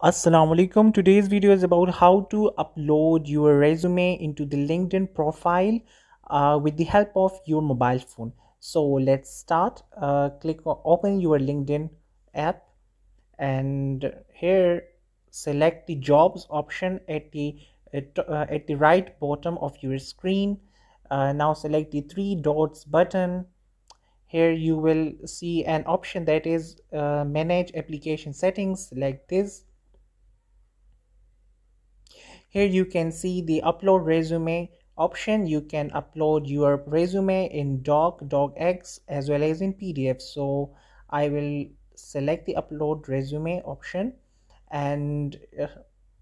Assalamu alaikum. Today's video is about how to upload your resume into the LinkedIn profile with the help of your mobile phone. So let's start. Click on open your LinkedIn app, and here select the jobs option at the right bottom of your screen. Now select the three dots button. Here you will see an option that is manage application settings. Select this. Here you can see the upload resume option. You can upload your resume in docx as well as in PDF. So I will select the upload resume option, and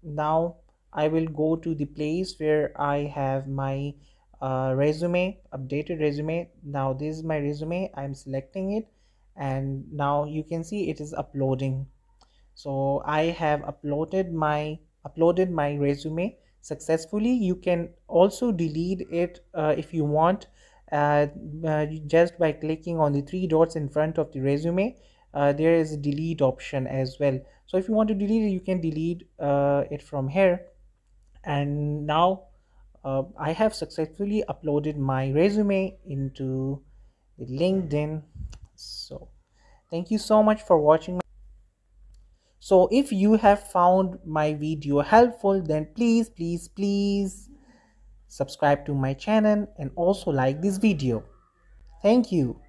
now I will go to the place where I have my resume, updated resume. Now this is my resume. I'm selecting it, and now you can see it is uploading. So I have uploaded my resume successfully. You can also delete it if you want, just by clicking on the three dots in front of the resume. There is a delete option as well. So if you want to delete it, you can delete it from here. And now I have successfully uploaded my resume into the LinkedIn. So thank you so much for watching. So if you have found my video helpful, then please subscribe to my channel and also like this video. Thank you.